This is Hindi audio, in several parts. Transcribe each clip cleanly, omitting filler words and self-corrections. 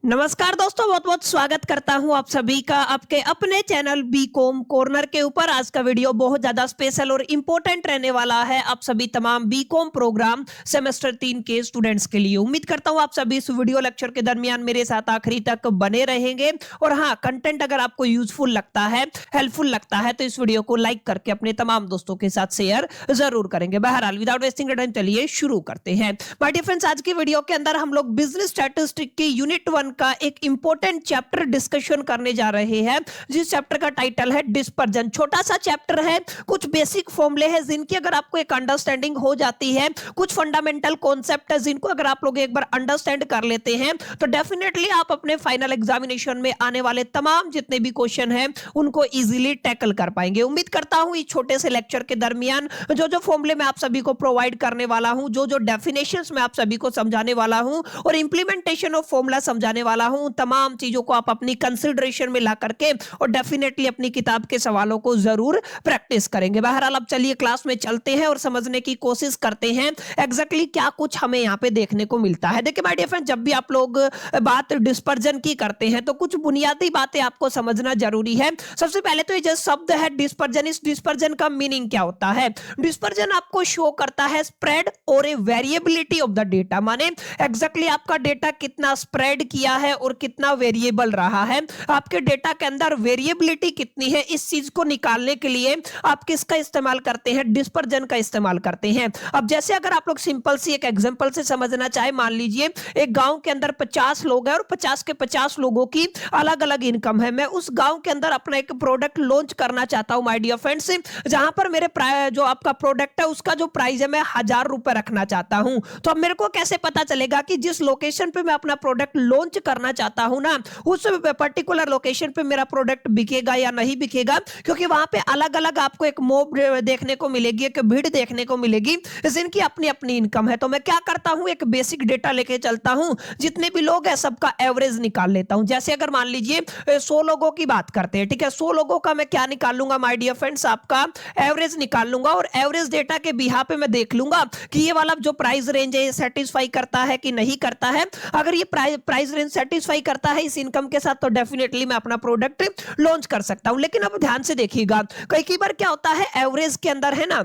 नमस्कार दोस्तों, बहुत बहुत स्वागत करता हूं आप सभी का आपके अपने चैनल बीकॉम कॉर्नर के ऊपर। आज का वीडियो बहुत ज्यादा स्पेशल और इम्पोर्टेंट रहने वाला है आप सभी तमाम बीकॉम प्रोग्राम सेमेस्टर 3 के स्टूडेंट्स के लिए। उम्मीद करता हूं आप सभी इस वीडियो लेक्चर के दरमियान मेरे साथ आखिरी तक बने रहेंगे। और हाँ, कंटेंट अगर आपको यूजफुल लगता है, हेल्पफुल लगता है, तो इस वीडियो को लाइक करके अपने तमाम दोस्तों के साथ शेयर जरूर करेंगे। बहरहाल विदाउट वेस्टिंग टाइम चलिए शुरू करते हैं। माय डियर फ्रेंड्स, आज की वीडियो के अंदर हम लोग बिजनेस स्टैटिस्टिक्स की यूनिट 1 का एक इंपॉर्टेंट चैप्टर डिस्कशन करने जा रहे हैं, जिस चैप्टर का टाइटल है डिस्पर्जन। छोटा सा चैप्टर है, कुछ बेसिक फॉर्मूले हैं जिनकी अगर आपको एक अंडरस्टैंडिंग हो जाती है, कुछ फंडामेंटल कॉन्सेप्ट है जिनको अगर आप लोग एक बार अंडरस्टैंड कर लेते हैं, तो डेफिनेटली आप अपने फाइनल एग्जामिनेशन में आने वाले तमाम जितने भी क्वेश्चन हैं उनको इजीली टैकल कर पाएंगे। उम्मीद करता हूं इस छोटे से लेक्चर के दरमियान जो जो फॉर्मूले मैं आप सभी को प्रोवाइड करने वाला हूं, जो जो डेफिनेशंस मैं आप सभी को समझाने वाला हूं और इंप्लीमेंटेशन ऑफ फॉर्मूला समझाने वाला हूं, तमाम चीजों को आप अपनी कंसीडरेशन में ला करके और डेफिनेटली अपनी किताब के सवालों को जरूर प्रैक्टिस करेंगे। बहरहाल अब चलिए क्लास में चलते हैं और समझने की कोशिश करते हैं एग्जैक्टली क्या कुछ हमें यहाँ पे देखने को मिलता है। देखिए माय डियर फ्रेंड, जब भी आप लोग बात डिस्पर्जन की करते हैं तो कुछ बुनियादी बातें आपको समझना जरूरी है। सबसे पहले तो ये जो शब्द है डिस्पर्जन, इस डिस्पर्जन का मीनिंग क्या होता है? डिस्पर्जन आपको शो करता है स्प्रेड और ए वेरिएबिलिटी ऑफ द डेटा, माने एग्जैक्टली आपका डेटा कितना स्प्रेड किया है और कितना वेरिएबल रहा है, आपके डेटा के अंदर वेरिएबिलिटी कितनी है, इस चीज को निकालने के लिए आप किसका इस्तेमाल करते हैं? डिस्पर्जन का इस्तेमाल करते हैं। अब जैसे अगर आप लोग सिंपल सी एक एग्जांपल से समझना चाहे, मान लीजिए एक गांव के अंदर 50 लोग हैं और 50 के 50 लोगों की अलग अलग इनकम है। मैं उस गांव के अंदर अपना एक प्रोडक्ट लॉन्च करना चाहता हूं माय डियर फ्रेंड्स, जहां पर मेरे जो आपका प्रोडक्ट है उसका जो प्राइस है मैं 1000 रुपए रखना चाहता हूं। तो अब मेरे को कैसे पता चलेगा कि जिस लोकेशन पे मैं अपना प्रोडक्ट लॉन्च करना चाहता हूं ना, उस पर्टिकुलर लोकेशन पे मेरा प्रोडक्ट बिकेगा या नहीं बिकेगा? क्योंकि वहां पे अलग अलग आपको एक मोब देखने को मिलेगी, एक भीड़ देखने को मिलेगी जिनकी अपनी अपनी इनकम है। तो मैं क्या करता हूं, एक बेसिक डेटा लेके चलता हूं, जितने भी लोग हैं सबका एवरेज निकाल लेता हूं। जैसे अगर मान लीजिए 100 लोगों की बात करते हैं, ठीक है, 100 लोगों का मैं क्या निकाल लूंगा माय डियर फ्रेंड्स, आपका एवरेज निकाल लूंगा और एवरेज डेटा के बिहाफ पे मैं देख लूंगा कि ये वाला जो प्राइस रेंज है सेटिस्फाई करता है कि नहीं करता है। अगर ये प्राइस रेंज सेटिस्फाई करता है इस इनकम के साथ, तो डेफिनेटली मैं अपना प्रोडक्ट लॉन्च कर सकता हूं। लेकिन अब ध्यान से देखिएगा, कई बार क्या होता है एवरेज के अंदर है ना,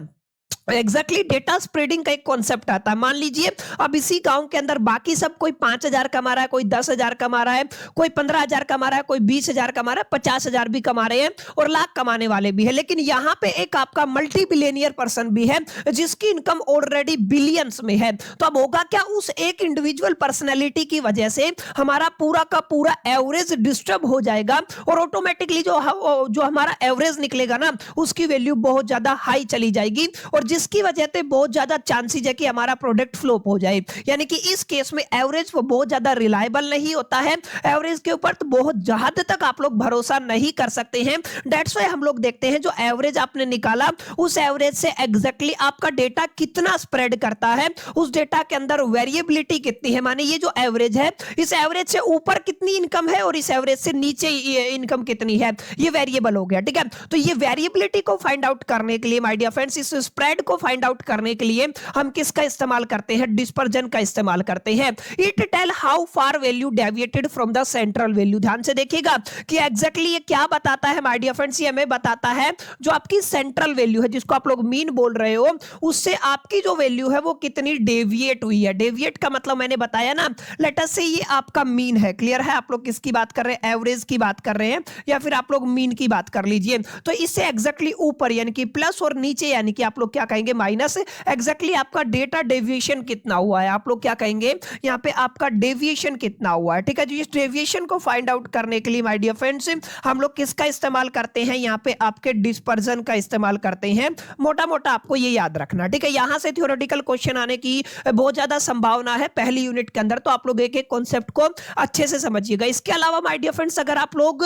एग्जैक्टली डेटा स्प्रेडिंग का एक कॉन्सेप्ट आता है। मान लीजिए अब इसी गांव के अंदर बाकी सब कोई 5000 कमा रहा है, कोई 10,000 कमा रहा है, कोई 15,000 कमा रहा है, कोई 20,000 कमा रहा है, 50,000 भी कमा रहे हैं और लाख कमाने वाले भी है। लेकिन यहां पे एक आपका मल्टी बिलियनियर पर्सन भी है जिसकी इनकम ऑलरेडी बिलियंस में है। तो अब होगा क्या, उस एक इंडिविजुअल पर्सनैलिटी की वजह से हमारा पूरा का पूरा एवरेज डिस्टर्ब हो जाएगा और ऑटोमेटिकली जो हमारा एवरेज निकलेगा ना, उसकी वैल्यू बहुत ज्यादा हाई चली जाएगी और जिसकी वजह से बहुत ज्यादा चांसेस है कि हमारा प्रोडक्ट फ्लॉप हो जाए। यानी कि इस केस में एवरेज बहुत ज्यादा रिलायबल नहीं होता है, एवरेज के ऊपर तो बहुत हद तक आप लोग भरोसा नहीं कर सकते हैं। दैट्स व्हाई हम लोग देखते हैं जो एवरेज आपने निकाला, उस एवरेज से एग्जैक्टली आपका डेटा कितना स्प्रेड करता है, उस डेटा के अंदर वेरिएबिलिटी कितनी है, माने ये जो एवरेज है, इस एवरेज से ऊपर कितनी इनकम है और इस एवरेज से नीचे इनकम कितनी है, ये वेरिएबल हो गया। ठीक है, तो ये वेरिएबिलिटी को फाइंड आउट करने के लिए माय डियर फ्रेंड्स, इस स्प्रेड को फाइंड आउट करने के लिए हम किसका इस्तेमाल करते हैं? डिस्पर्जन का इस्तेमाल करते हैं। It tell how far value deviated from the central value. ध्यान से देखिएगा कि एग्जैक्टली ये क्या बताता है माय डियर फ्रेंड्स, ये हमें बताता है जो आपकी सेंट्रल वैल्यू है, जिसको आप लोग मीन बोल रहे हो, उससे आपकी जो वैल्यू है वो कितनी डेविएट हुई है। डेविएट का मतलब मैंने बताया ना, लेट अस से ये आपका मीन है। क्लियर है? आप लोग किसकी बात कर रहे हैं? एवरेज की बात कर रहे हैं या फिर आप लोग मीन की बात कर लीजिए। तो इससे एग्जैक्टली ऊपर यानी कि प्लस और नीचे यानी कि आप लोग क्या कहेंगे माइनस, एग्जैक्टली आपका डेटा डेविएशन कितना हुआ है, आप लोग क्या कहेंगे यहाँ पे आपका डेविएशन कितना हुआ है। ठीक है जी, इस डेविएशन को फाइंड आउट करने के लिए माय डियर फ्रेंड्स हम लोग किसका इस्तेमाल करते हैं? यहाँ पे आपके डिस्पर्जन का इस्तेमाल करते हैं। मोटा मोटा आपको ये याद रखना। ठीक है, यहां से थ्योरेटिकल क्वेश्चन आने की बहुत ज्यादा संभावना है पहली यूनिट के अंदर, तो आप लोग एक एक कॉन्सेप्ट को अच्छे से समझिएगा। इसके अलावा माय डियर फ्रेंड्स, अगर आप लोग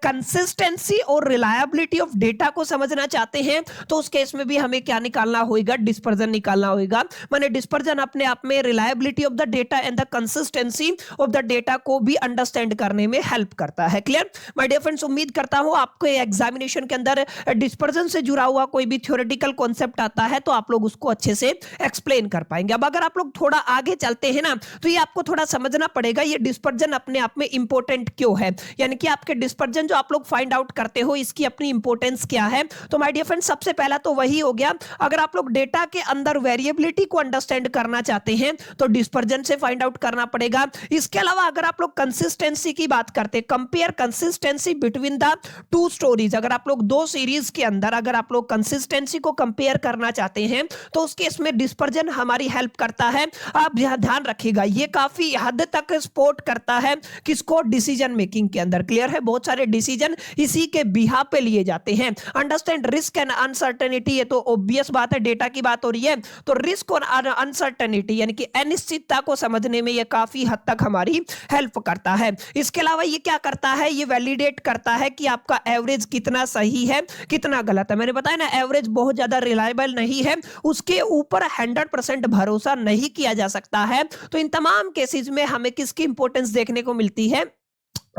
कंसिस्टेंसी और रिलायबिलिटी ऑफ डेटा को समझना चाहते हैं तो उस केस में भी हमें क्या निकालना निकालना होगा, डिस्पर्जन निकालना होगा। माने डिस्पर्जन अपने आप में reliability of the data and the consistency of the data को भी अंडरस्टैंड करने में हेल्प करता है। क्लियर माय डियर फ्रेंड्स, उम्मीद करता हूं आपको एग्जामिनेशन के अंदर डिस्पर्जन से जुड़ा हुआ कोई भी थ्योरेटिकल कॉन्सेप्ट आता है तो आप लोग उसको अच्छे से एक्सप्लेन कर पाएंगे। अब अगर आप लोग थोड़ा आगे चलते हैं ना तो ये आपको थोड़ा समझना पड़ेगा ये डिस्पर्जन अपने आप में इंपॉर्टेंट क्यों है, यानी कि आपके डिस्पर्जन जो आप लोग फाइंड आउट करते हो इसकी अपनी इंपॉर्टेंस क्या है। तो माय डियर फ्रेंड्स, सबसे पहला तो वही हो गया, अगर आप लोग डेटा के अंदर वेरिएबिलिटी को अंडरस्टैंड करना चाहते हैं तो डिस्पर्जन से फाइंड आउट करना पड़ेगा। इसके अलावा अगर आप लोग कंसिस्टेंसी की बात करते हैं, compare consistency between the two stories, अगर आप लोग दो सीरीज के अंदर अगर आप लोग कंसिस्टेंसी को कंपेयर करना चाहते हैं तो उस केस में डिस्पर्जन हमारी हेल्प करता है। आप ध्यान रखिएगा ये काफी हद तक सपोर्ट करता है किसको, डिसीजन मेकिंग के अंदर। क्लियर है, बहुत सारे डिसीजन इसी के बिहाफ पे लिए जाते हैं। अंडरस्टैंड रिस्क एंड अनसर्टेनिटी, ये तो ऑब्वियस बात है, डेटा की बात हो रही है तो रिस्क और अनसर्टेनिटी यानी कि अनिश्चितता को समझने में ये काफी हद तक हमारी हेल्प करता है। इसके अलावा ये क्या करता है, ये वैलिडेट करता है कि आपका एवरेज कितना सही है कितना गलत है। मैंने बताया ना एवरेज बहुत ज्यादा रिलायबल नहीं है, उसके ऊपर 100% भरोसा नहीं किया जा सकता है। तो इन तमाम केसेस में हमें किसकी इंपॉर्टेंस देखने को मिलती है,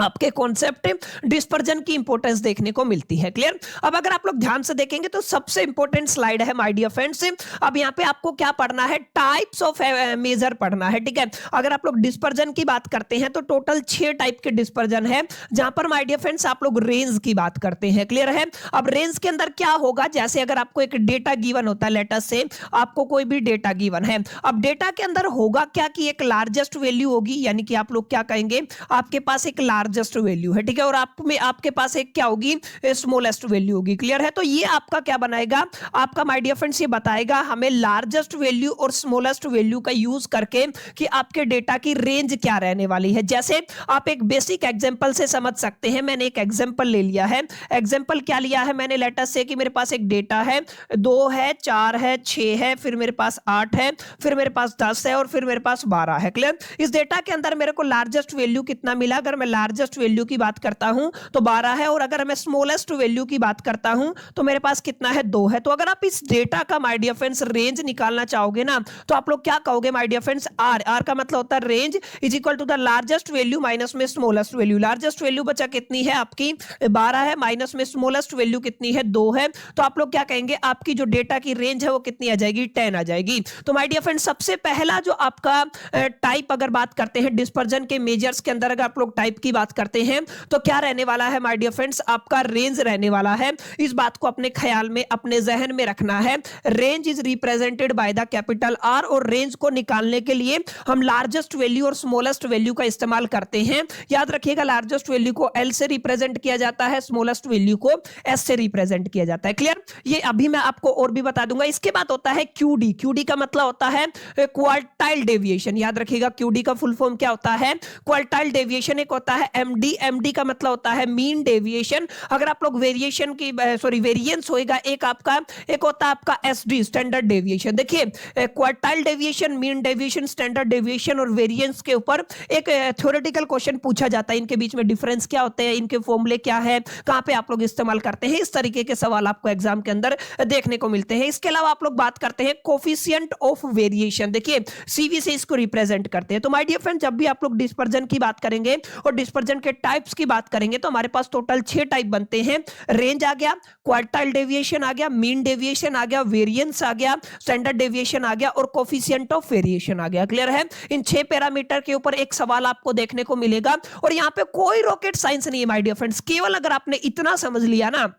आपके कॉन्सेप्ट डिस्पर्जन की इंपॉर्टेंस देखने को मिलती है। क्लियर, अब अगर आप लोग ध्यान से देखेंगे तो सबसे इंपॉर्टेंट स्लाइड है माय डियर फ्रेंड्स। अब यहाँ पे आपको क्या पढ़ना है, टाइप्स ऑफ मेजर पढ़ना है। ठीक है, अगर आप लोग डिस्पर्जन की बात करते हैं तो टोटल 6 टाइप के डिस्पर्जन है, जहां पर माय डियर फ्रेंड्स आप लोग रेंज की बात करते हैं। क्लियर है, अब रेंज के अंदर क्या होगा, जैसे अगर आपको एक डेटा गिवन होता है, लेटर से आपको कोई भी डेटा गिवन है, अब डेटा के अंदर होगा क्या कि एक लार्जेस्ट वैल्यू होगी, यानी कि आप लोग क्या कहेंगे, आपके पास एक लार्जेस्ट वैल्यू है। ठीक है, और आपके पास एक क्या होगी, स्मॉलेस्ट वैल्यू होगी। क्लियर है, तो ये आपका क्या बनाएगा, आपका माय डियर फ्रेंड्स ये बताएगा हमें लार्जेस्ट वैल्यू और स्मॉलेस्ट वैल्यू का यूज करके कि आपके डेटा की रेंज क्या रहने वाली है। जैसे आप एक बेसिक एग्जांपल से समझ सकते हैं, मैंने एक एग्जांपल ले लिया है। एग्जांपल क्या लिया है मैंने, लेटर से कि मेरे पास एक डेटा है, 2 है, 4 है, 6 है, फिर मेरे पास 8 है, फिर मेरे पास 10 है और फिर मेरे पास 12 है। क्लियर, इस डेटा के अंदर मेरे को लार्जेस्ट वैल्यू कितना मिला, अगर मैं लार्जेस्ट वैल्यू की बात करता हूं तो 12 है, और अगर मैं स्मॉलेस्ट वैल्यू की बात करता हूं तो मेरे पास कितना है, 2 है। तो अगर आप इस डेटा का माय डियर फ्रेंड्स रेंज निकालना चाहोगे ना तो आप लोग क्या कहोगे माय डियर फ्रेंड्स, आर का मतलब होता है range is equal to the largest value minus में स्मॉलेस्ट वैल्यू। लार्जेस्ट वैल्यू बचा कितनी है आपकी, 12 है, माइनस में स्मॉलेस्ट वैल्यू कितनी है, 2 है। तो आप लोग क्या कहेंगे, आपकी जो डेटा की रेंज है वो कितनी आ जाएगी, 10 आ जाएगी। तो माय डियर फ्रेंड्स सबसे पहला जो आपका टाइप अगर बात करते हैं डिस्पर्जन के मेजर्स के अंदर, अगर आप लोग टाइप की बात करते हैं तो क्या रहने वाला है माय डियर फ्रेंड्स, आपका रेंज रहने वाला है। इस बात को अपने ख्याल में अपने जहन में रखना है। Range is represented by the capital R, और रेंज को निकालने के लिए हम लार्जेस्ट वैल्यू और स्मॉलेस्ट वैल्यू का इस्तेमाल करते हैं। याद रखिएगा लार्जेस्ट वैल्यू को एल से रिप्रेजेंट किया जाता है, स्मॉलेस्ट वैल्यू को एस से रिप्रेजेंट किया जाता है। क्लियर, ये अभी मैं आपको और भी बता दूंगा। इसके बाद होता है क्यूडी। क्यूडी का मतलब होता है क्वार्टाइल डेविएशन। याद रखिएगा क्यूडी का फुल फॉर्म क्या होता है, क्वार्टाइल डेविएशन। एक होता है एमडी, एमडी का मतलब होता है मीन डेविएशन। अगर आप लोग वेरिएशन की वेरिएंस होएगा एक आपका, एक होता है आपका एसडी, स्टैंडर्ड डेविएशन। देखिए quartile deviation, mean deviation, standard deviation और वेरिएंस के ऊपर एक थ्योरेटिकल क्वेश्चन पूछा जाता है, इनके बीच में डिफरेंस क्या होते हैं, इनके फॉर्मूले क्या है, कहां पे आप लोग इस्तेमाल करते हैं, इस तरीके के सवाल आपको एग्जाम के अंदर देखने को मिलते हैं। इसके अलावा आप लोग बात करते हैं कोफिशिएंट ऑफ वेरिएशन। देखिए सीवी से इसको रिप्रेजेंट करते हैं। तो माय डियर फ्रेंड जब भी आप लोग डिस्पर्जन की बात करेंगे और डिस्पर्जन के टाइप्स की बात करेंगे तो हमारे पास टोटल 6 टाइप बनते हैं। रेंज आ गया, क्वार्टाइल डेविएशन आ गया, मीन डेविएशन आ गया, वेरिएंस आ गया, स्टैंडर्ड डेविएशन आ गया और कोफिशिएंट ऑफ वेरिएशन आ गया। क्लियर है, इन 6 पैरामीटर के ऊपर एक सवाल आपको देखने को मिलेगा और यहां पे कोई रॉकेट साइंस नहीं है माय डियर फ्रेंड्स। केवल अगर आपने इतना समझ लिया ना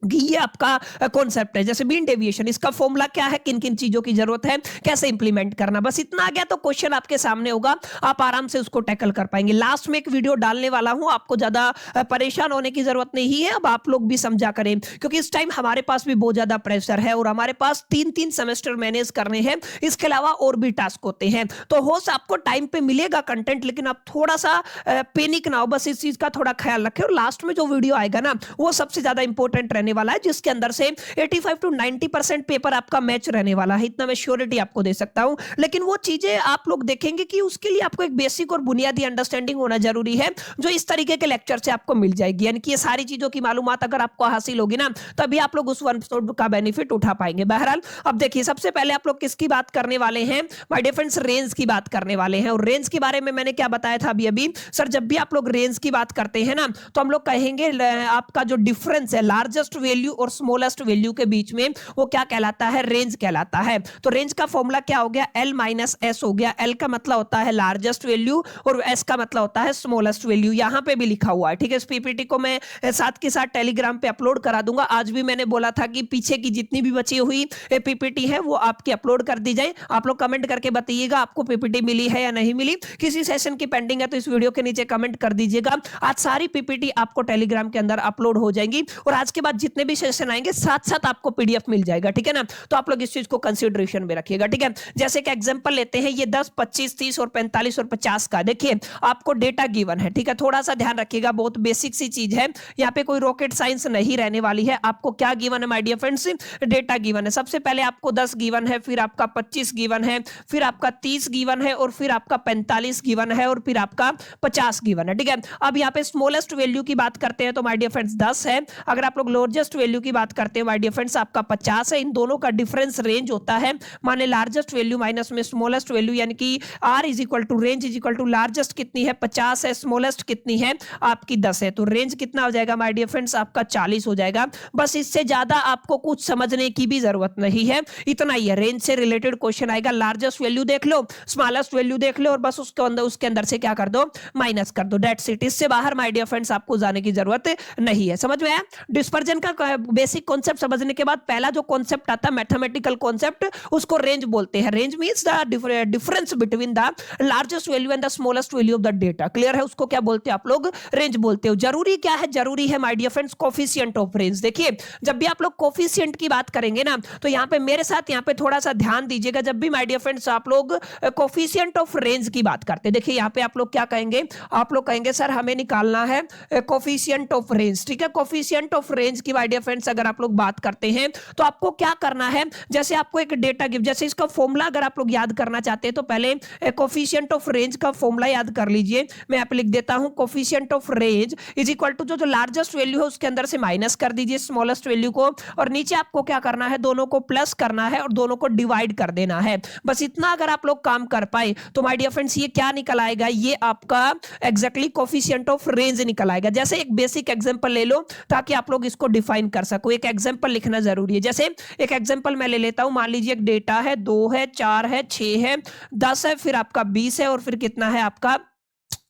कि ये आपका कॉन्सेप्ट है, जैसे मीन डेविएशन, इसका फॉर्मूला क्या है, किन किन चीजों की जरूरत है, कैसे इंप्लीमेंट करना, बस इतना आ गया तो क्वेश्चन आपके सामने होगा, आप आराम से उसको टैकल कर पाएंगे। लास्ट में एक वीडियो डालने वाला हूं, आपको ज्यादा परेशान होने की जरूरत नहीं है। अब आप लोग भी समझा करें क्योंकि इस टाइम हमारे पास भी बहुत ज्यादा प्रेशर है और हमारे पास 3-3 सेमेस्टर मैनेज करने हैं, इसके अलावा और भी टास्क होते हैं। तो हो आपको टाइम पे मिलेगा कंटेंट, लेकिन आप थोड़ा सा पैनिक ना हो, बस इस चीज का थोड़ा ख्याल रखें। और लास्ट में जो वीडियो आएगा ना वो सबसे ज्यादा इंपॉर्टेंट रहने रहने वाला है जिसके अंदर से 85 to 90% पेपर आपका मैच रहने वाला है, इतना मैं श्योरिटी आपको दे सकता हूं। लेकिन वो चीजें आप लोग देखेंगे कि उसके लिए आपको एक बेसिक और बुनियादी अंडरस्टैंडिंग होना जरूरी है, जो इस तरीके के लेक्चर से आपको मिल जाएगी। यानी कि ये सारी चीजों की मालूमात अगर आपको हासिल होगी ना, तभी आप लोग उस वन स्टॉप का बेनिफिट उठा पाएंगे। बहरहाल अब देखिए, सबसे पहले आप लोग किसकी बात करने वाले हैं, माय डियर फ्रेंड्स, रेंज की बात करने वाले हैं। और रेंज के बारे में मैंने क्या बताया था अभी अभी, सर जब भी आप लोग रेंज की बात करते हैं ना, तो हम लोग कहेंगे आपका जो डिफरेंस है लार्जेस्ट वैल्यू और स्मॉलेस्ट वैल्यू के बीच में, वो क्या कहलाता है, रेंज कहलाता है। तो रेंज का फॉर्मूला क्या हो गया, L माइनस एस हो गया। L का मतलब होता है लार्जेस्ट वैल्यू और S का मतलब होता है स्मॉलेस्ट वैल्यू। यहां पे भी लिखा हुआ है, ठीक है। इस पीपीटी को मैं साथ के साथ टेलीग्राम पे अपलोड करा दूंगा। आज भी मैंने बोला था कि पीछे की जितनी भी बची हुई पीपीटी है वो आपकी अपलोड कर दी जाए। आप लोग कमेंट करके बताइएगा आपको पीपीटी मिली है या नहीं मिली। किसी सेशन की पेंडिंग है तो इस वीडियो के नीचे कमेंट कर दीजिएगा। आज सारी पीपीटी आपको टेलीग्राम के अंदर अपलोड हो जाएंगी और आज के बाद जितने भी सेशन आएंगे साथ साथ आपको पीडीएफ मिल जाएगा, ठीक है ना। तो आप लोग इस चीज को कंसीडरेशन में रखिएगा, ठीक है। जैसे कि एग्जांपल लेते हैं, ये 10, 25, 30 और 45 और 50 का देखिए आपको डेटा गिवन है, ठीक है। थोड़ा सा ध्यान रखिएगा, बहुत बेसिक सी चीज है, यहाँ पे कोई रॉकेट साइंस नहीं रहने वाली है। आपको क्या गिवन है my dear friends, data given है। सबसे पहले आपको 10 गिवन है, फिर आपका 25 गिवन है, फिर आपका 30 गिवन है और फिर आपका 45 गिवन है और फिर आपका 50 गिवन है, ठीक है। अब यहाँ पे स्मॉलेस्ट वैल्यू की बात करते हैं तो माय डियर फ्रेंड्स 10 है। अगर आप लोग लार्जेस्ट वैल्यू की बात करते हैं माय डियर फ्रेंड्स आपका 50 है। इन दोनों का डिफरेंस रेंज होता है, माने लार्जेस्ट वैल्यू माइनस में स्मॉलेस्ट वैल्यू, यानी कि R is equal to range is equal to largest कितनी है 50 है, स्मॉलेस्ट कितनी है आपकी 10 है। तो रेंज कितना हो जाएगा माय डियर फ्रेंड्स आपका 40 हो जाएगा। बस इससे ज्यादा आपको कुछ समझने की भी जरूरत नहीं है, इतना ही है। रेंज से रिलेटेड क्वेश्चन आएगा, लार्जेस्ट वैल्यू देख लो, स्मॉलेस्ट वैल्यू देख लो और बस उसके अंदर से क्या कर दो, माइनस कर दो, दैट्स इट। इससे बाहर माय डियर फ्रेंड्स आपको जाने की जरूरत नहीं है। समझ में आया? डिस्पर्जन का बेसिक कॉन्सेप्ट समझने के बाद पहला जो कॉन्सेप्ट आता है मैथमेटिकल कॉन्सेप्ट, उसको रेंज बोलते हैं। Range means the difference between the largest value and the smallest value of the data. Clear है? उसको क्या बोलते हैं आप लोग, रेंज बोलते हो। जरूरी क्या है, जरूरी है my dear friends coefficient of range. देखिए जब भी आप लोग कोफिशिएंट की बात करेंगे ना, तो यहां पे मेरे साथ यहां पे थोड़ा सा ध्यान दीजिएगा। जब भी माय डियर फ्रेंड्स आप लोग कोफिशिएंट ऑफ रेंज की बात करते हैं, देखिए यहां पे आप लोग क्या कहेंगे, आप लोग कहेंगे सर हमें निकालना है कोफिशिएंट ऑफ रेंज, ठीक है। कोफिशिएंट ऑफ रेंज की माय डियर फ्रेंड्स अगर आप लोग बात करते हैं तो आपको क्या करना है, जैसे आपको एक डेटा गिव, जैसे इसका फॉर्मूला अगर आप लोग याद करना चाहते हैं तो पहले कोफिशिएंट ऑफ रेंज का फॉर्मूला याद कर लीजिए। मैं यहाँ पे लिख देता हूं, coefficient of range is equal to जो लार्जेस्ट वैल्यू है उसके अंदर से माइनस कर दीजिए स्मॉलेस्ट वैल्यू को, और नीचे आपको क्या करना है, दोनों को प्लस करना है और दोनों को डिवाइड कर देना है। बस इतना अगर आप लोग काम कर पाए तो माय डियर फ्रेंड्स ये क्या निकल आएगा, ये आपका एग्जैक्टली कोफिशिएंट ऑफ रेंज निकल आएगा। जैसे एक बेसिक एग्जांपल ले लो ताकि आप लोग इसको डिफाइन कर सको। एक एग्जांपल लिखना जरूरी है। जैसे एक एग्जांपल मैं ले लेता हूं, मान लीजिए एक डेटा है, 2 है, 4 है, 6 है, 10 है, फिर आपका 20 है और फिर कितना है आपका,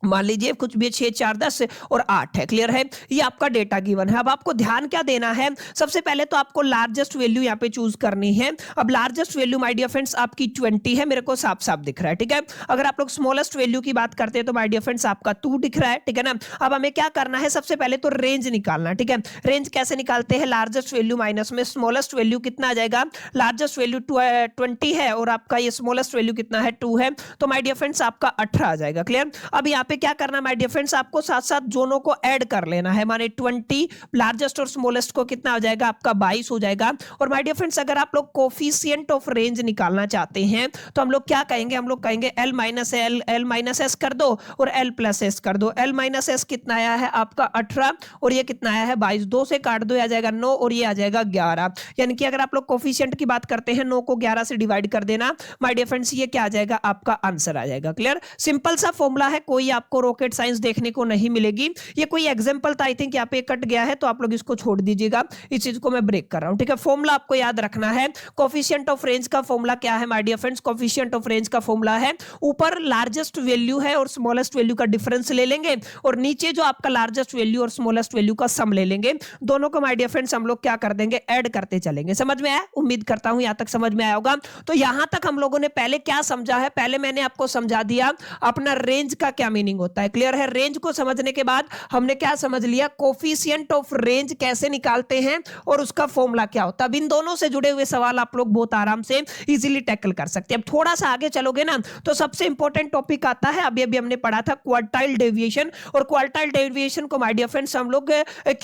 मान लीजिए कुछ भी 6, 4, 10 और 8 है। क्लियर है? ये आपका डेटा गिवन है। अब आपको ध्यान क्या देना है, सबसे पहले तो आपको लार्जेस्ट वैल्यू यहाँ पे चूज करनी है। अब largest value my dear friends आपकी 20 है, मेरे को साफ साफ दिख रहा है, ठीक है। अगर आप लोग स्मॉलेस्ट वैल्यू की बात करते हैं तो माय डियर फ्रेंड्स आपका 2 दिख रहा है, ठीक है ना। अब हमें क्या करना है, सबसे पहले तो रेंज निकालना, ठीक है। रेंज कैसे निकालते हैं, लार्जेस्ट वैल्यू माइनस में स्मॉलेस्ट वैल्यू कितना आ जाएगा, लार्जेस्ट वैल्यू 20 है और आपका ये स्मॉलेस्ट वैल्यू कितना है, 2 है, तो माय डियर फ्रेंड्स आपका 18 आ जाएगा। क्लियर? अब यहाँ पे क्या करना माय डियर फ्रेंड्स, आपको साथ साथ दोनों को ऐड कर लेना है, माने 20 लार्जेस्ट और स्मॉलेस्ट को कितना हो जाएगा आपका 22 हो जाएगा। और माय डियर फ्रेंड्स अगर आप लोग कोफिशिएंट ऑफ रेंज निकालना चाहते हैं तो हम लोग क्या कहेंगे, हम लोग कहेंगे L minus L minus S कर दो और L प्लस एस कर दो। L माइनस एस कितना आया है आपका 18 और ये कितना आया है 22, 2 से काट दो, आ जाएगा 9 और ये आ जाएगा 11। यानी कि अगर आप लोग कोफिशिएंट की बात करते हैं, 9 को 11 से डिवाइड कर देना माय डियर फ्रेंड्स, ये क्या आ जाएगा आपका आंसर आ जाएगा। क्लियर? सिंपल सा फॉर्मूला है, कोई आपको रॉकेट साइंस देखने को नहीं मिलेगी। ये कोई एग्जांपल था, आई थिंक यहाँ पे कट गया है तो आप लोग इसको छोड़ दीजिएगा, इस चीज को मैं ब्रेक कर रहा हूं, ठीक है। फॉर्मूला आपको याद रखना है, कोफिशिएंट ऑफ रेंज का फॉर्मूला क्या है my dear friends, coefficient of range का फॉर्मूला है, ऊपर लार्जेस्ट वैल्यू है और स्मॉलेस्ट वैल्यू का डिफरेंस ले लेंगे और नीचे जो आपका लार्जेस्ट वैल्यू और स्मॉलेस्ट वैल्यू का सम ले लेंगे। दोनों को माय डियर फ्रेंड्स हम लोग क्या कर देंगे, ऐड करते चलेंगे। समझ में आया? उम्मीद करता हूं यहां तक समझ में आया होगा। तो यहां तक हम लोगों ने पहले क्या समझा है, पहले मैंने आपको समझा दिया अपना रेंज का क्या मीनिंग मीनिंग होता है। क्लियर है? रेंज को समझने के बाद हमने क्या समझ लिया, कोफिशिएंट ऑफ रेंज कैसे निकालते हैं और उसका फॉर्मूला क्या होता है। अब इन दोनों से जुड़े हुए सवाल आप लोग बहुत आराम से इजीली टैकल कर सकते हैं। अब थोड़ा सा आगे चलोगे ना तो सबसे इंपॉर्टेंट टॉपिक आता है, अभी अभी हमने पढ़ा था क्वार्टाइल डेविएशन, और क्वार्टाइल डेविएशन को माय डियर फ्रेंड्स हम लोग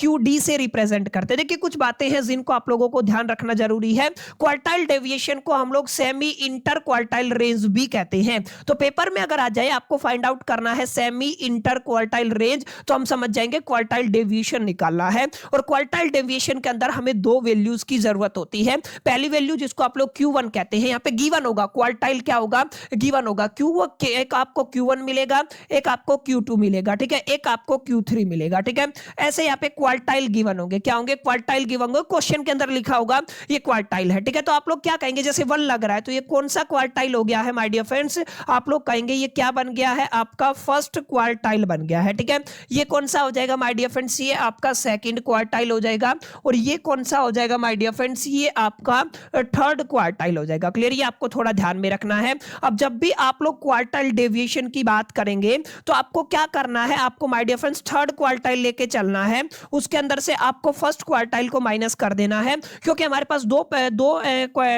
QD से रिप्रेजेंट करते हैं। देखिए कुछ बातें हैं जिनको आप लोगों को ध्यान रखना जरूरी है। क्वार्टाइल डेविएशन को हम लोग सेमी इंटर क्वार्टाइल रेंज भी कहते हैं। तो पेपर में अगर आ जाए आपको फाइंड आउट करना है सेमी इंटर क्वार्टाइल रेंज, तो हम समझ जाएंगे क्वार्टाइल डेविएशन निकालना है। और क्वार्टाइल डेविएशन के अंदर हमें दो वैल्यूज की जरूरत होती है। पहली वैल्यू जिसको आप लोग Q1 कहते हैं, यहाँ पे गिवन होगा, क्वार्टाइल क्या होगा, गिवन होगा। एक आपको Q1 मिलेगा, एक आपको Q2 मिलेगा, ठीक है, एक आपको Q3 मिलेगा, ठीक है। ऐसे यहाँ पे क्वार्टाइल गिवन होंगे, क्या होंगे, क्वार्टाइल गिवन होंगे। क्वेश्चन के अंदर लिखा होगा ये क्वार्टाइल है, ठीक है। तो आप लोग क्या कहेंगे, जैसे 1 लग रहा है तो ये कौन सा क्वार्टाइल हो गया है माय डियर फ्रेंड्स, आप लोग कहेंगे ये क्या बन गया है, आपका फर्स्ट क्वार्टाइल बन गया है, ठीक है। ये कौन सा हो जाएगा माय डियर फ्रेंड्स, ये आपका सेकंड क्वार्टाइल हो जाएगा। और ये कौन सा हो जाएगा माय डियर फ्रेंड्स, ये आपका थर्ड क्वार्टाइल हो जाएगा। क्लियर? ये आपको थोड़ा ध्यान में रखना है। अब जब भी आप लोग क्वार्टाइल डेविएशन की बात करेंगे तो आपको क्या करना है, आपको my dear friends third quartile लेके चलना है, उसके अंदर से आपको फर्स्ट क्वार्टाइल को माइनस कर देना है, क्योंकि हमारे पास दो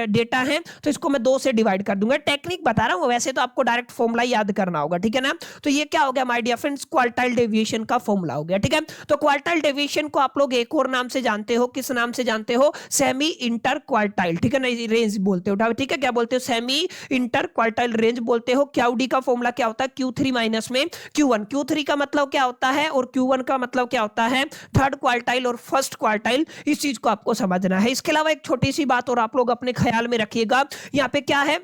डेटा है तो इसको मैं 2 से डिवाइड कर दूंगा। टेक्निक बता रहा हूं, वैसे तो आपको डायरेक्ट फॉर्मूला याद करना होगा, ठीक है ना। तो ये क्या हो गया my dear friends, quartile deviation का फॉर्मूला हो गया, ठीक है। तो क्वार्टाइल डेविएशन को आप लोग एक और नाम से जानते हो, किस नाम से जानते हो, सेमी इंटर क्वार्टाइल, ठीक है ना, रेंज बोलते हो, ठीक है। क्या बोलते हो, सेमी इंटर क्वार्टाइल रेंज बोलते हो। QD का फॉर्मूला क्या होता है, Q3 माइनस में Q1। Q3 का मतलब क्या होता है और Q1 का मतलब क्या होता है, थर्ड क्वार्टाइल और फर्स्ट क्वार्टाइल। इस चीज को आपको समझना है। इसके अलावा एक छोटी सी बात और आप लोग अपने ख्याल में रखिएगा, यहाँ पे क्या है,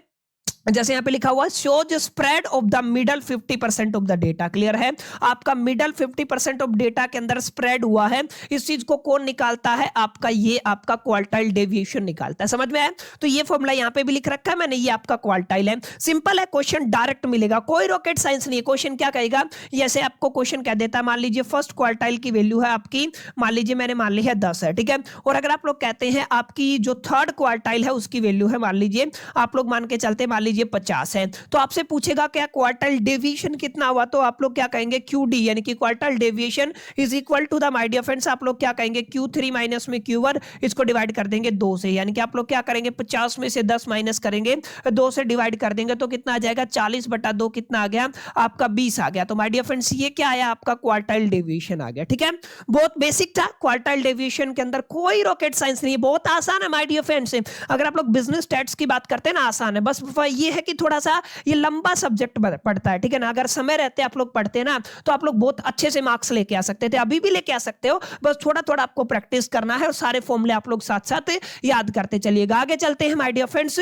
जैसे यहां पे लिखा हुआ shows spread of the middle 50% of the data. Clear है? आपका मिडल 50% ऑफ डेटा के अंदर स्प्रेड हुआ है, इस चीज को कौन निकालता है, आपका ये आपका क्वार्टाइल डेविएशन निकालता है। समझ में आया? तो ये फॉर्मूला यहां पे भी लिख रखा है मैंने, ये आपका क्वार्टाइल है। सिंपल है, क्वेश्चन डायरेक्ट मिलेगा, कोई रॉकेट साइंस नहीं है। क्वेश्चन क्या कहेगा, जैसे आपको क्वेश्चन कह देता है, मान लीजिए फर्स्ट क्वार्टाइल की वैल्यू है आपकी, मान लीजिए मैंने मान ली है 10 है, ठीक है। और अगर आप लोग कहते हैं आपकी जो थर्ड क्वार्टाइल है उसकी वैल्यू है, मान लीजिए आप लोग मान के चलते, मान लीजिए 50 है, तो आपसे पूछेगा क्या क्वार्टाइल डेविएशन कितना हुआ, तो आप लोग क्या कहेंगे, QD यानी कि quartile deviation is equal to the, my dear friends आप लोग क्या कहेंगे, Q3 माइनस में Q1, इसको डिवाइड कर देंगे 2 से, यानी कि आप लोग क्या करेंगे, 50 में से 10 माइनस करेंगे, 2 से डिवाइड कर देंगे तो कितना आ जाएगा, 40/2 कितना आ गया, आपका 20 आ गया। तो माय डियर फ्रेंड्स ये क्या आया, आपका क्वार्टाइल डेविएशन आ गया, ठीक है। बहुत बेसिक था, क्वार्टाइल डेविएशन के अंदर कोई रॉकेट साइंस नहीं है, बहुत आसान है माय डियर फ्रेंड्स। अगर आप लोग बिजनेस स्टैट्स की बात करते हैं ना, आसान है, बस ये है कि थोड़ा सा ये लंबा सब्जेक्ट पढ़ता है, ठीक है ना। अगर समय रहते आप लोग पढ़ते हैं ना तो आप लोग बहुत अच्छे से मार्क्स लेके आ सकते थे, अभी भी लेके आ सकते हो, बस थोड़ा थोड़ा आपको प्रैक्टिस करना है और सारे फॉर्मूले आप लोग साथ साथ याद करते चलिएगा। आगे चलते हैं माय डियर फ्रेंड्स,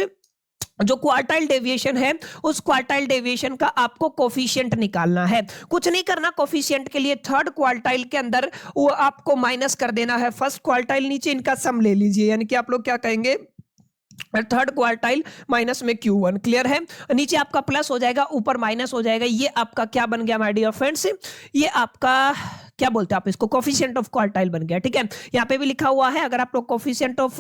जो क्वार्टाइल डेविएशन है उस क्वार्टाइल डेविएशन का आपको कोफिशिएंट निकालना है। कुछ नहीं करना, कोफिशिएंट के लिए थर्ड क्वार्टाइल के अंदर वो आपको माइनस कर देना है फर्स्ट क्वार्टाइल, नीचे इनका सम ले लीजिए, यानी कि आप लोग क्या कहेंगे, थर्ड क्वार्टाइल माइनस में Q1। क्लियर है? नीचे आपका प्लस हो जाएगा, ऊपर माइनस हो जाएगा। ये आपका क्या बन गया माय डियर फ्रेंड्स, ये आपका क्या बोलते हैं आप इसको, कोफिशिएंट ऑफ क्वार्टाइल बन गया, ठीक है। यहाँ पे भी लिखा हुआ है, अगर आप लोग कोफिशिएंट ऑफ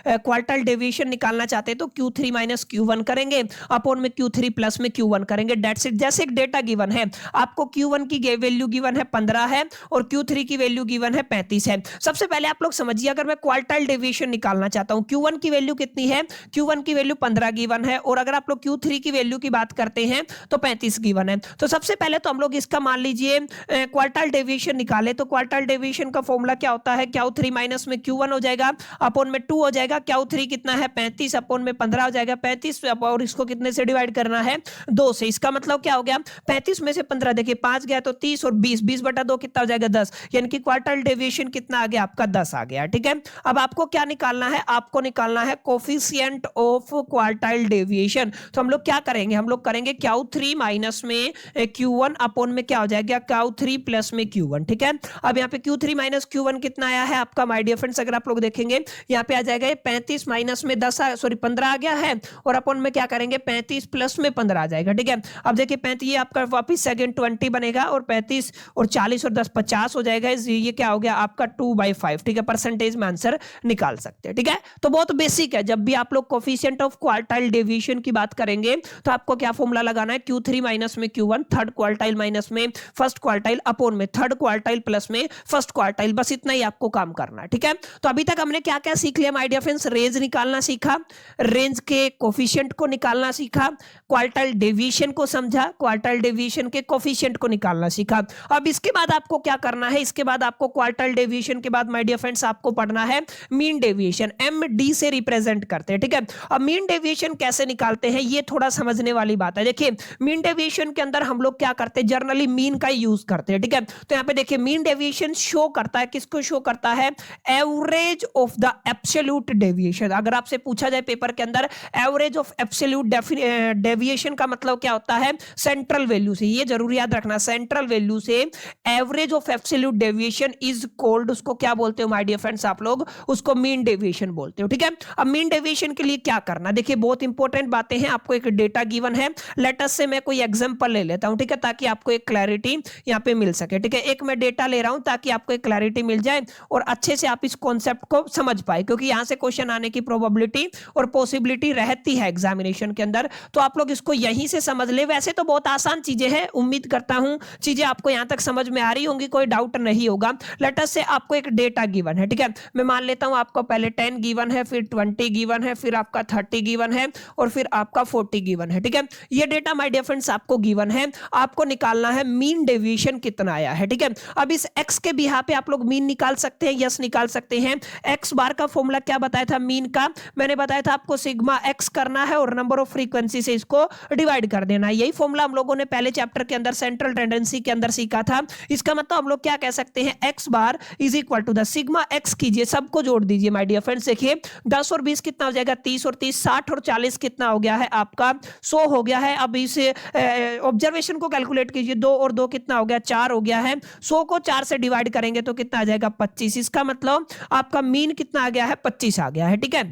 क्वार्टाइल डेविएशन निकालना चाहते हैं तो Q3 माइनस Q1 करेंगे, अपॉन में Q3 प्लस में Q1 करेंगे, डेट्स इट। जैसे एक डेटा गिवन है, आपको Q1 की वैल्यू गिवन है 15 है और Q3 की वैल्यू गिवन है 35 है। सबसे पहले आप लोग समझिए, अगर मैं क्वार्टाइल डेविएशन निकालना चाहता हूं, Q1 की वैल्यू कितनी है, Q1 की वैल्यू 15 गिवन है, और अगर आप लोग Q3 की वैल्यू की बात करते हैं तो 35 गिवन है। तो सबसे पहले तो हम लोग इसका मान लीजिए क्वार्टाइल डेविएशन निकाले, तो क्वार्टाइल डेविएशन का फॉर्मूला क्या होता है, Q3 माइनस में Q1 हो जाएगा, अपॉन में 2 हो जाएगा, Q3 कितना है 35, अपॉन में 15 हो जाएगा 35, और इसको कितने से डिवाइड करना है, 2 से। इसका मतलब क्या हो गया, 35 में से 15 देखिए 5 गया तो 30, और 20/2 कितना हो जाएगा 10, यानी कि क्वार्टाइल डेविएशन कितना आ गया, आपका 10 आ गया, ठीक है। अब आपको क्या निकालना है, आपको निकालना है कोफिशिएंट ऑफ क्वार्टाइल डेविएशन। तो हम लोग क्या करेंगे, हम लोग करेंगे Q3 माइनस में Q1, अपॉन में क्या हो जाएगा, Q3 प्लस में Q1, ठीक है। अब यहाँ पे Q3 माइनस Q1 कितना आया है आपका माय डियर फ्रेंड्स, अगर आप लोग देखेंगे यहाँ पे आ जाएगा 35 माइनस में 15 आ गया है, और अपन में क्या करेंगे 35 प्लस में 15 आ जाएगा, ठीक है। अब देखिए 35 ये आपका वापिस सेकंड 20 बनेगा, और 35 और 40 और 10 50 हो जाएगा, ये क्या हो गया आपका 2/5, ठीक है। परसेंटेज में आंसर निकाल सकते हैं, ठीक है। तो बहुत बेसिक है, जब भी आप लोग कोफिशिएंट ऑफ क्वार्टाइल डेविएशन की बात करेंगे तो आपको क्या फॉर्मूला लगाना है, Q3 माइनस में Q1, थर्ड क्वार्टाइल माइनस में फर्स्ट क्वार्टाइल अपॉन में थर्ड क्वार्टाइल प्लस में फर्स्ट क्वार्टाइल, बस इतना ही आपको काम करना है, ठीक है। तो अभी तक हमने क्या क्या सीख लिया माय डियर फ्रेंड्स, रेंज निकालना सीखा, रेंज के कोफिशिएंट को निकालना सीखा, क्वार्टाइल डेविएशन को समझा, क्वार्टाइल डेविएशन के कोफिशिएंट को निकालना सीखा। अब इसके बाद आपको क्या करना है, इसके बाद आपको क्वार्टाइल डेविएशन के बाद माय डियर फ्रेंड्स आपको पढ़ना है मीन डेविएशन, MD से रिप्रेजेंट करते हैं, ठीक है। अब मीन डेविएशन कैसे निकालते हैं ये थोड़ा समझने वाली बात है। देखिए मीन डेविएशन के अंदर हम लोग क्या करते हैं, जनरली मीन का यूज करते हैं, ठीक है। तो यहाँ पे देखिए मीन डेविएशन शो करता है, किसको शो करता है, average of the absolute deviation. अगर आपसे पूछा जाए पेपर के अंदर एवरेज ऑफ एब्सोल्यूट डेविएशन का मतलब क्या होता है, सेंट्रल वैल्यू से, ये जरूर याद रखना, सेंट्रल वैल्यू से average of absolute deviation is called, उसको क्या बोलते हो माय डियर फ्रेंड्स आप लोग, उसको मीन डेविएशन बोलते हो, ठीक है। अब मीन डेविएशन के लिए क्या करना, देखिए बहुत इंपॉर्टेंट बातें हैं, आपको एक डेटा गिवन है, लेट अस से मैं कोई एग्जांपल ले लेता हूं, ठीक है, ताकि आपको एक क्लैरिटी यहां पे मिल सके, ठीक है। एक मैं डेटा ले रहा हूं ताकि आपको एक क्लैरिटी मिल जाए और अच्छे से आप इस कॉन्सेप्ट को समझ पाए, क्योंकि यहां से क्वेश्चन आने की प्रोबेबिलिटी और पॉसिबिलिटी रहती है एग्जामिनेशन के अंदर, तो आप लोग इसको यहीं से समझ ले। वैसे तो बहुत आसान चीजें हैं, उम्मीद करता हूं चीजें आपको यहां तक समझ में आ रही होंगी, कोई डाउट नहीं होगा। लेट अस से आपको एक डेटा गिवन है, ठीक है, मैं मान लेता हूं आपको पहले 10 गिवन है, फिर 20 गिवन है, फिर आपका 30 गिवन है, और फिर आपका 40 गिवन है, ठीक है। ये डेटा माय डियर फ्रेंड्स आपको गिवन है, आपको निकालना है मीन डेविएशन कितना आया है, ठीक है। अब इस x के बिहाफ पे आप लोग मीन निकाल सकते हैं, यस निकाल सकते हैं। x बार का फॉर्मूला क्या बताया था मीन का, मैंने बताया था आपको सिग्मा x करना है और नंबर ऑफ फ्रीक्वेंसी से इसको डिवाइड कर देना है। यही फॉर्मूला हम लोगों ने पहले चैप्टर के अंदर सेंट्रल टेंडेंसी के अंदर सीखा था। इसका मतलब हम लोग क्या कह सकते हैं, x bar is equal to the sigma x कीजिए, सबको जोड़ दीजिए माय डियर फ्रेंड्स। देखिए 10 और 20 कितना हो जाएगा, 30 और 30 60 और 40 कितना हो गया है आपका 100 हो गया है। अब इस ऑब्जर्वेशन को कैलकुलेट कीजिए, 2 और 2 कितना हो गया, 4 हो गया है। 100 को 4 से डिवाइड करेंगे तो कितना आ जाएगा 25, इसका मतलब आपका मीन कितना आ गया है 25 आ गया है, ठीक है।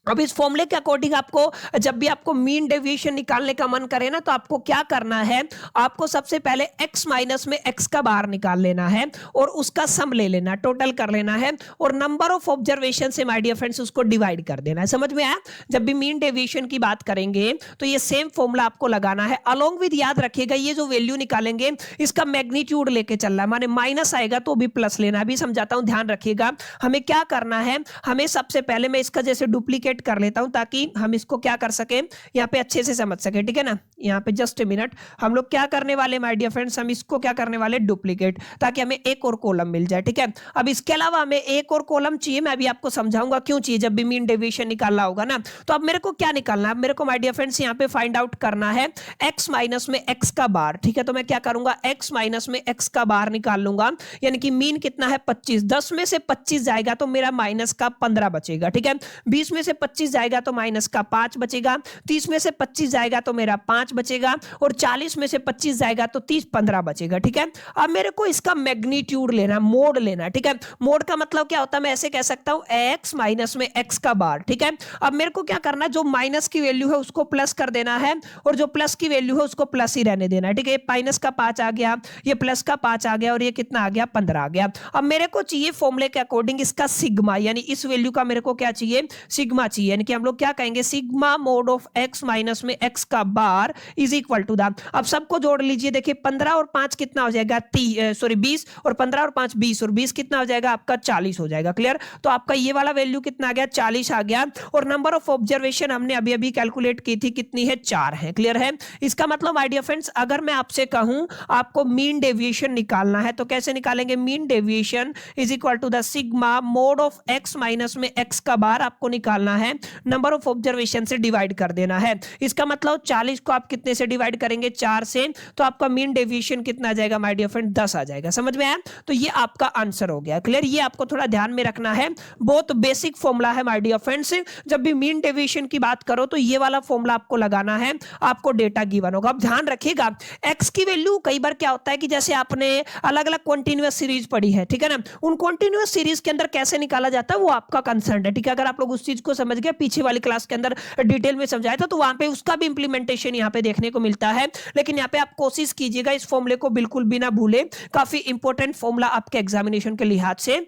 अब इस फॉर्मूले के अकॉर्डिंग आपको जब भी आपको मीन डेविएशन निकालने का मन करे ना, तो आपको क्या करना है, आपको सबसे पहले x माइनस में x का बार निकाल लेना है और उसका सम ले लेना, टोटल कर लेना है, और नंबर ऑफ ऑब्जर्वेशन से माय डियर फ्रेंड्स उसको डिवाइड कर देना है। समझ में आया? जब भी मीन डेविएशन की बात करेंगे तो ये सेम फॉर्मूला आपको लगाना है, अलोंग विद याद रखिएगा ये जो वैल्यू निकालेंगे इसका मैग्नीट्यूड लेके चलना है, माने माइनस आएगा तो भी प्लस लेना है। अभी समझाता हूं, ध्यान रखिएगा। हमें क्या करना है, हमें सबसे पहले मैं इसका जैसे डुप्लीकेट कर लेता हूं ताकि हम इसको क्या कर सके, यहाँ पे अच्छे से समझ सके, ठीक है ना। यहाँ पे जस्ट ए मिनट, हम लोग क्या करने वाले माय डियर फ्रेंड्स, हम इसको क्या करने वाले डुप्लीकेट, ताकि हमें एक और कॉलम मिल जाए, ठीक है। अब इसके अलावा हमें एक और कॉलम चाहिए, मैं अभी आपको समझाऊंगा क्यों चाहिए जब भी मीन डेविएशन निकालना होगा ना। तो अब मेरे को क्या निकालना है, मेरे को माय डियर फ्रेंड्स यहाँ पे फाइंड आउट करना है x माइनस में x का बार, ठीक है। तो मैं क्या करूंगा, x माइनस में x का बार निकाल लूंगा, यानी कि मीन कितना है 25, 10 में से 25 जाएगा तो मेरा माइनस का 15 बचेगा, ठीक है। 20 में से 25 जाएगा तो माइनस का 5 बचेगा, 30 में से 25 जाएगा तो मेरा 5 बचेगा, और 40 में से 25 जाएगा तो 30 15 बचेगा, ठीक है। अब मेरे को इसका मैग्नीट्यूड लेना, मोड लेना, ठीक है। मोड का मतलब क्या होता है, मैं ऐसे कह सकता हूं x माइनस में x का बार, ठीक है। अब मेरे को क्या करना है, जो माइनस की वैल्यू है उसको प्लस कर देना है, और जो प्लस की वैल्यू है उसको प्लस ही रहने देना है, ठीक है। माइनस का 5 आ गया, ये प्लस का 5 आ गया, और ये कितना आ गया 15 आ गया। अब मेरे को चाहिए फॉर्मूले के अकॉर्डिंग इसका सिग्मा, यानी इस वैल्यू का मेरे को क्या चाहिए, सिग्मा चाहिए, यानी कि हम लोग क्या कहेंगे, sigma mod of x minus में x का bar is equal to the, अब सबको जोड़ लीजिए, देखिए 15 और 5 कितना हो जाएगा 20, और 15 और 5 20, और 20 कितना हो जाएगा आपका 40 हो जाएगा, क्लियर। तो आपका ये वाला वैल्यू कितना आ गया 40 आ गया, और नंबर ऑफ ऑब्जर्वेशन हमने अभी अभी कैलकुलेट की थी, कितनी है 4 है, क्लियर है। इसका मतलब माय डियर फ्रेंड्स, अगर मैं आपसे कहूं आपको मीन डेविएशन निकालना है तो कैसे निकालेंगे, mean deviation is equal to the sigma mod of x minus में x का बार आपको निकालना है, नंबर ऑफ ऑब्जर्वेशन से डिवाइड कर देना है। इसका मतलब 40 को आप कितने से डिवाइड करेंगे, 4 से, तो आपका मीन डेविएशन कितना आ जाएगा माय डियर फ्रेंड, 10 आ जाएगा। समझ में आया? तो ये आपका आंसर हो गया। क्लियर? ये आपको थोड़ा ध्यान में रखना है, बहुत बेसिक फॉर्मूला है माय डियर फ्रेंड्स। जब भी मीन डेविएशन की बात करो तो ये वाला फॉर्मूला आपको लगाना है, आपको डेटा गिवन होगा। अब ध्यान रखिएगा, एक्स की वैल्यू कई बार क्या होता है कि जैसे आपने अलग अलग कॉन्टिन्यूअस सीरीज पढ़ी है, ठीक है ना, उन कॉन्टिन्यूअस सीरीज के अंदर कैसे निकाला जाता है वो आपका कंसर्न है, ठीक है। अगर आप लोग उस चीज को समझ गए, पीछे वाली क्लास के अंदर डिटेल में समझाया था, तो वहां पे उसका भी इंप्लीमेंटेशन यहाँ पे देखने को मिलता है। लेकिन यहाँ पे आप कोशिश कीजिएगा इस फॉर्मूले को बिल्कुल भी ना भूले, काफी इंपॉर्टेंट फॉर्मूला आपके एग्जामिनेशन के लिहाज से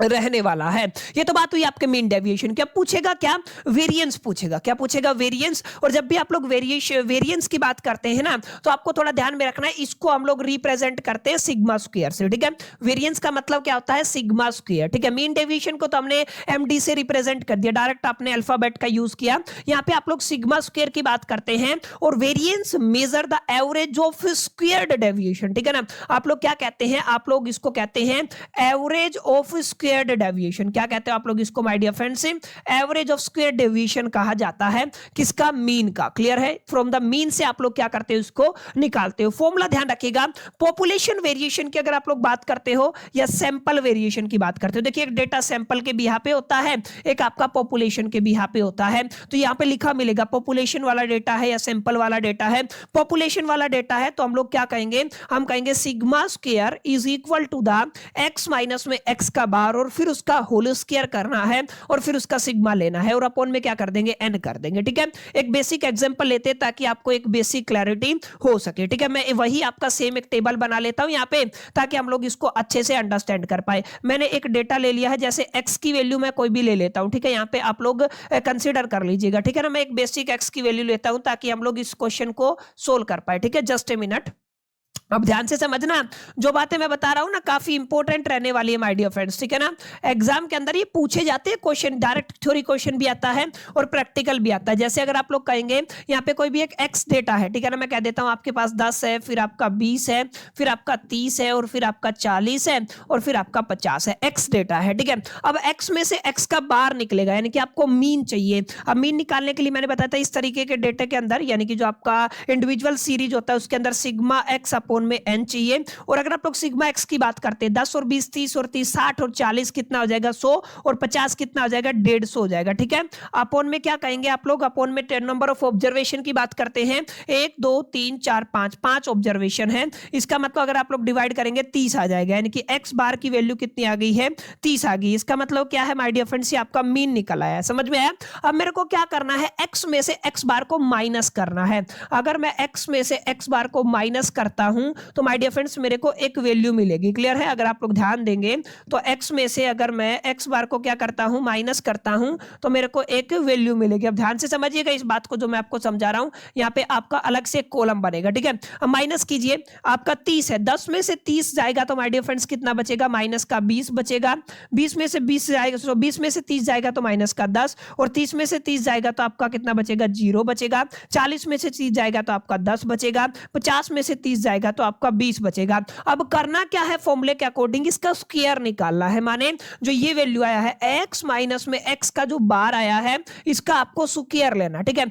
रहने वाला है। ये तो बात हुई आपके मीन डेविएशन की। अब पूछेगा क्या, वेरिएंस पूछेगा। क्या पूछेगा? वेरिएंस। और जब भी आप लोग वेरिएंस की बात करते हैं ना, तो आपको थोड़ा ध्यान में रखना है, इसको हम लोग रिप्रेजेंट करते हैं सिग्मा स्क्वायर से, ठीक है। वेरिएंस का मतलब क्या होता है? सिग्मा स्क्वायर, ठीक है। मीन डेविएशन को तो हमने एमडी से रिप्रेजेंट कर दिया, डायरेक्ट आपने अल्फाबेट का यूज किया। यहाँ पे आप लोग सिग्मा स्क्वायर की बात करते हैं। और variance measure the average of squared deviation, ठीक है ना। आप लोग क्या कहते हैं? आप लोग इसको कहते हैं एवरेज ऑफ स्क्वायर्ड डेविएशन। क्या कहते हो आप लोग इसको my dear friends? Average of square deviation कहा जाता है। किसका? मीन का। क्लियर है? फ्रॉम द मीन से आप लोग क्या करते हो, इसको निकालते हो। फॉर्मूला ध्यान रखिएगा, पॉपुलेशन वेरिएशन की अगर आप लोग बात करते हो या सैंपल वेरिएशन की बात करते हो, देखिए एक डेटा सैंपल के बिहाफ पे होता है, एक आपका पॉपुलेशन के बिहाफ पे होता है। तो यहां पे लिखा मिलेगा पॉपुलेशन वाला डेटा है या सैंपल वाला डेटा है। पॉपुलेशन वाला डेटा है तो हम लोग क्या कहेंगे? हम कहेंगे sigma square is equal to the x minus में एक्स का बार और फिर उसका होल स्क्वायर करना है और फिर उसका सिग्मा लेना है और अपॉन में क्या कर देंगे? एन कर देंगे, ठीक है। एक बेसिक एग्जांपल लेते हैं ताकि आपको एक बेसिक क्लैरिटी हो सके, ठीक है। मैं वही आपका सेम एक टेबल बना लेता हूं यहाँ पे ताकि हम लोग इसको अच्छे से अंडरस्टैंड कर पाए। मैंने एक डेटा ले लिया है, जैसे एक्स की वैल्यू मैं कोई भी ले लेता हूं, ठीक है। यहाँ पे आप लोग कंसिडर कर लीजिएगा, ठीक है ना। मैं एक बेसिक एक्स की वैल्यू लेता हूं ताकि हम लोग इस क्वेश्चन को सोल्व कर पाए, ठीक है। जस्ट ए मिनट, अब ध्यान से समझना, जो बातें मैं बता रहा हूं ना काफी इंपॉर्टेंट रहने वाली है माय डियर फ्रेंड्स, ठीक है ना। एग्जाम के अंदर ये पूछे जाते हैं क्वेश्चन, डायरेक्ट थ्योरी क्वेश्चन भी आता है और प्रैक्टिकल भी आता है। जैसे अगर आप लोग कहेंगे यहाँ पे कोई भी एक एक्स डेटा है, ठीक है ना, मैं कह देता हूं आपके पास 10 है, फिर आपका 20 है, फिर आपका 30 है और फिर आपका 40 है और फिर आपका 50 है। एक्स डेटा है, ठीक है। अब एक्स में से एक्स का बार निकलेगा, यानी कि आपको मीन चाहिए। अब मीन निकालने के लिए मैंने बताया था इस तरीके के डेटा के अंदर, यानी कि जो आपका इंडिविजुअल सीरीज होता है उसके अंदर सिग्मा एक्स अपॉन में एन चाहिए। और अगर आप लोग सिग्मा एक्स की बात करते हैं, 10 और 20 30 और 30 60 और 40 कितना हो जाएगा? 100 और 50 कितना हो जाएगा? 150 हो जाएगा, ठीक है। अपॉन में क्या कहेंगे आप लोग? अपॉन में नंबर ऑफ ऑब्जर्वेशन की बात करते हैं, 1 2 3 4 5 ऑब्जर्वेशन है। इसका मतलब अगर आप लोग डिवाइड करेंगे 30 आ जाएगा, यानी कि एक्स बार की वैल्यू कितनी आ गई है? 30 आ गई। इसका मतलब क्या है माय डियर फ्रेंड्स? ये आपका मीन निकल आया। समझ में आया? अब मेरे को क्या करना है? एक्स में से एक्स बार को माइनस करना है। अगर मैं एक्स में से एक्स बार को माइनस करता हूं तो माय डियर फ्रेंड्स मेरे को एक वैल्यू मिलेगी। क्लियर है? अगर आप लोग ध्यान देंगे तो एक्स में से अगर मैं एक्स बार को क्या करता हूं? माइनस करता हूं तो मेरे को एक वैल्यू मिलेगी। अब ध्यान से समझिएगा इस बात को जो मैं आपको समझा रहा हूं। यहाँ पे आपका अलग से कॉलम बनेगा, ठीक है। अब माइनस कीजिए, आपका 30 है, 10 में से 30 जाएगा तो माय डियर फ्रेंड्स कितना बचेगा? माइनस का 20 बचेगा। 20 में से 20 जाएगा, तो 20 में से 30 जाएगा तो माइनस का 10 और 30 में से 30 जाएगा तो आपका कितना बचेगा? 0 बचेगा। 40 में से 30 जाएगा तो आपका 10 बचेगा। 50 में से 30 जाएगा तो आपका 20 बचेगा। अब करना क्या है? फॉर्मूले के अकॉर्डिंग इसका स्क्वायर निकालना है, माने जो ये वैल्यू आया है x माइनस में x का जो बार आया है इसका आपको स्क्वायर लेना, ठीक है।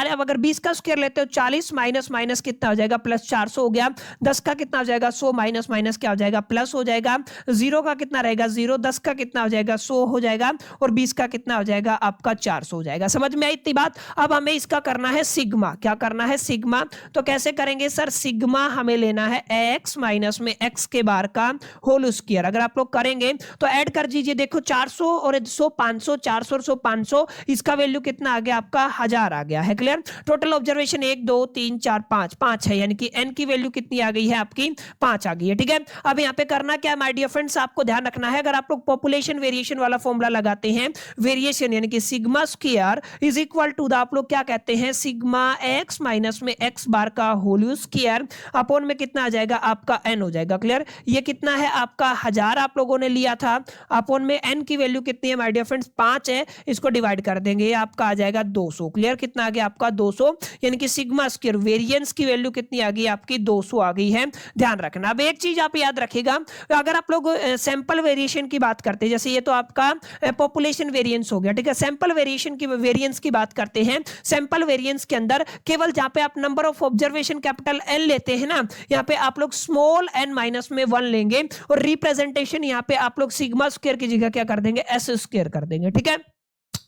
अब अगर 20 का स्क्वायर लेते हो 40 माइनस माइनस कितना हो जाएगा? प्लस 400 हो गया। 10 का कितना हो जाएगा? 100 माइनस माइनस क्या हो जाएगा? प्लस हो जाएगा। 0 का कितना रहेगा? 0। 10 का कितना हो जाएगा? 100 हो जाएगा और 20 का कितना हो जाएगा? आपका 400 हो जाएगा। समझ में आई इतनी बात? अब हमें इसका करना है सिग्मा। क्या करना है? सिग्मा। तो कैसे करेंगे सर? सिग्मा हमें लेना है x माइनस में x के बार का होल स्क्वायर। अगर आप लोग करेंगे तो ऐड कर दीजिए, देखो 400 और 100 500, 400 और 100 500, इसका वैल्यू कितना आ गया? आपका 1000 आ गया है। क्लियर? टोटल ऑब्जर्वेशन 1 2 3 4 5 है, यानी कि n की वैल्यू कितनी आ गई है? आपकी 5 आ गई है, ठीक है। अब यहाँ पे करना क्या है माय डियर फ्रेंड्स? आपको ध्यान रखना है, अगर आप लोग पॉपुलेशन वेरिएशन वाला फॉर्मूला लगाते हैं, वेरिएशन यानी कि sigma square is equal to the आप लोग क्या कहते हैं? सिग्मा एक्स माइनस में एक्स बार का होल स्क्वायर अपॉन में कितना आ जाएगा आपका n हो जाएगा। क्लियर? ये कितना है आपका 1000 आप लोगों ने लिया था, अपॉन में n की वैल्यू कितनी है माय डियर फ्रेंड्स 5 है, इसको डिवाइड कर देंगे, ये आपका आ जाएगा 200। क्लियर? कितना आ गया आपका 200, यानी कि सिग्मा स्क्वायर वेरिएंस की वैल्यू कितनी आ गई आपकी 200 आ गई है, ध्यान रखना। अब एक चीज आप याद रखिएगा, अगर आप लोग सैंपल वेरिएशन की बात करते हैं, जैसे ये तो आपका पॉपुलेशन वेरिएंस हो गया, ठीक है, सैंपल वेरिएंस की बात करते हैं, सैंपल वेरिएंस के अंदर केवल जहां पे आप number of observation capital N लेते हैं ना, यहाँ पे आप लोग स्मॉल एन माइनस में 1 लेंगे और रिप्रेजेंटेशन यहाँ पे आप लोग सिग्मा स्क्वायर की जगह क्या कर देंगे, एस स्क्वायर कर देंगे। ठीक है,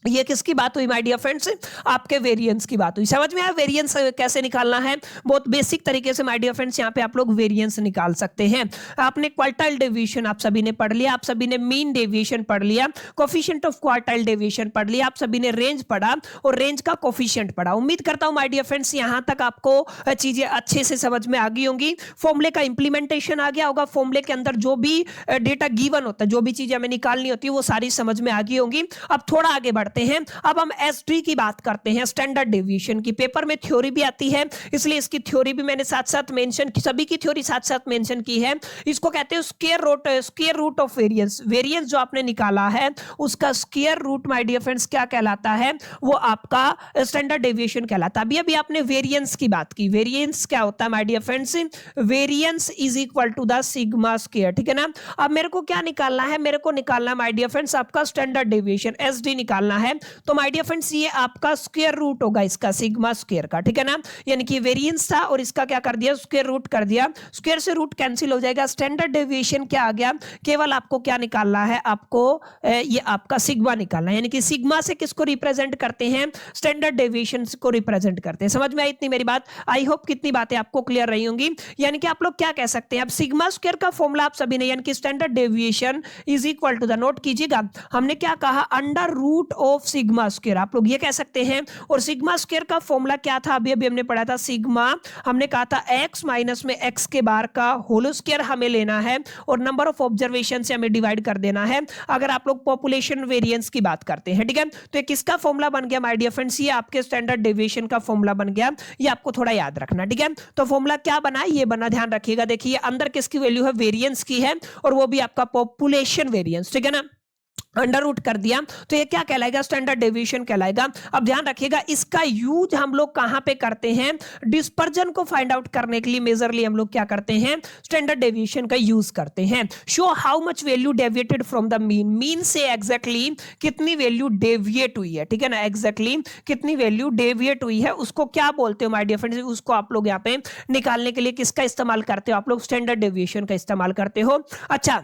ये किसकी बात हुई माय डियर फ्रेंड्स, आपके वेरिएंस की बात हुई। समझ में आया वेरिएंस कैसे निकालना है? बहुत बेसिक तरीके से माय डियर फ्रेंड्स यहाँ पे आप लोग वेरिएंस निकाल सकते हैं। आपने क्वार्टाइल डेविएशन आप सभी ने पढ़ लिया, आप सभी ने मीन डेविएशन पढ़ लिया, कोफिशिएंट ऑफ क्वार्टाइल डेविएशन पढ़ लिया, आप सभी ने रेंज पढ़ा और रेंज का कोफिशिएंट पढ़ा। उम्मीद करता हूं माय डियर फ्रेंड्स यहां तक आपको चीजें अच्छे से समझ में आ गई होंगी। फॉर्मूले का इंप्लीमेंटेशन आ गया होगा, फॉर्मूले के अंदर जो भी डेटा गिवन होता है, जो भी चीजें हमें निकालनी होती है वो सारी समझ में आ गई होंगी। अब थोड़ा आगे बढ़ते हैं, अब हम एसडी की बात करते हैं, स्टैंडर्ड डेविएशन की। पेपर में थ्योरी भी आती है, इसलिए इसकी थ्योरी भी मैंने साथ साथ मेंशन की, सभी की थ्योरी साथ साथ मेंशन की है। इसको कहते हैं square root of variance. Variance जो आपने निकाला है उसका square root my dear friends क्या कहलाता है, वो आपका स्टैंडर्ड डेविएशन कहलाता है। अभी आपने वेरिएंस की बात की, वेरिएंस क्या होता है my dear friends, variance is equal to the sigma square. ठीक है ना, अब मेरे को क्या निकालना है, मेरे को निकालना माय डियर फ्रेंड्स आपका स्टैंडर्ड डेविएशन एसडी निकालना है। तो माय डियर फ्रेंड्स ये आपका स्क्वायर रूट होगा इसका सिग्मा स्क्वायर का। ठीक है ना, यानी कि वेरिएंस था और इसका क्या कर दिया, स्क्वायर रूट कर दिया, स्क्वायर से रूट कैंसिल हो जाएगा, स्टैंडर्ड डेविएशन क्या आ गया, केवल आपको क्या निकालना है, आपको ये आपका सिग्मा निकालना है, यानी कि सिग्मा से किसको रिप्रेजेंट करते हैं, स्टैंडर्ड डेविएशन को रिप्रेजेंट करते हैं। समझ में आई इतनी मेरी बात? आई होप कितनी बातें आपको क्लियर रही होंगी। यानी कि आप लोग क्या कह सकते हैं, अब सिग्मा स्क्वायर का फॉर्मूला आप सभी ने, यानी कि standard deviation is equal to the, note कीजिएगा, हमने क्या कहा, under root of sigma square, आप लोग ये कह सकते हैं। और सिग्मा स्क्वायर का फॉर्मूला क्या था, अभी हमने पढ़ा था, सिग्मा हमने कहा था x माइनस में x के बार का होल स्क्वायर हमें लेना है और नंबर ऑफ ऑब्जर्वेशन से हमें डिवाइड कर देना है, अगर आप लोग पॉपुलेशन वेरिएंस की बात करते हैं। ठीक है, तो ये किसका फॉर्मूला बन गया माय डियर फ्रेंड्स, ये आपके स्टैंडर्ड डेविएशन का फॉर्मूला बन गया, ये आपको थोड़ा याद रखना। ठीक है, तो फॉर्मूला क्या बना, ये बना, ध्यान रखिएगा। देखिए अंदर किसकी वैल्यू है, वेरिएंस की है, और वो भी आपका पॉपुलेशन वेरिएंस। ठीक है ना, अंडर रूट कर दिया, तो ये क्या कहलाएगा, स्टैंडर्ड डेविएशन कहलाएगा। अब ध्यान रखिएगा इसका यूज हम लोग कहां पे करते हैं, डिस्पर्जन को फाइंड आउट करने के लिए मेजरली हम लोग क्या करते हैं, स्टैंडर्ड डेविएशन का यूज करते हैं। Show how much value deviated from the mean, mean से एग्जैक्टली कितनी वैल्यू डेविएट हुई है। ठीक है ना, एग्जैक्टली कितनी वैल्यू डेविएट हुई है, उसको क्या बोलते हो माय डियर फ्रेंड्स, उसको आप लोग यहाँ पे निकालने के लिए किसका इस्तेमाल करते हो, आप लोग स्टैंडर्ड डेविएशन का इस्तेमाल करते हो। अच्छा,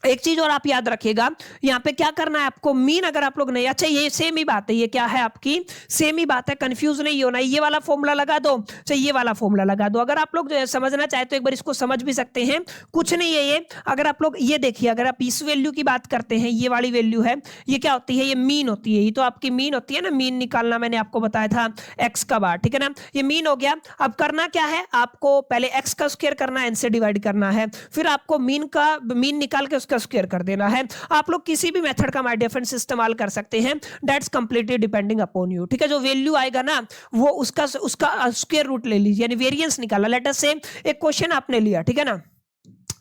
एक चीज और आप याद रखिएगा, यहाँ पे क्या करना है आपको, मीन अगर आप लोग नहीं, अच्छा ये सेम ही बात है, ये क्या है आपकी सेम ही बात है, कंफ्यूज नहीं होना, ये वाला फॉर्मूला लगा दो, चाहे ये वाला फॉर्मूला लगा दो। अगर आप लोग समझना चाहे तो एक बार इसको समझ भी सकते हैं, कुछ नहीं है ये। अगर आप लोग ये देखिए, अगर आप इस वैल्यू की बात करते हैं, ये वाली वैल्यू है, ये क्या होती है, ये मीन होती है, ये तो आपकी मीन होती है ना, मीन निकालना मैंने आपको बताया था एक्स का बार। ठीक है ना, ये मीन हो गया। अब करना क्या है, आपको पहले एक्स का स्क्वायर करना है, इनसे डिवाइड करना है, फिर आपको मीन निकाल के उसका स्क्वायर कर देना है। आप लोग किसी भी मेथड का माय डियर फ्रेंड्स इस्तेमाल कर सकते हैं, that's completely depending upon you. ठीक है, जो वैल्यू आएगा ना वो उसका स्क्वायर रूट ले लीजिए, यानी वेरिएंस निकाला। लेट अस से एक क्वेश्चन आपने लिया, ठीक है ना,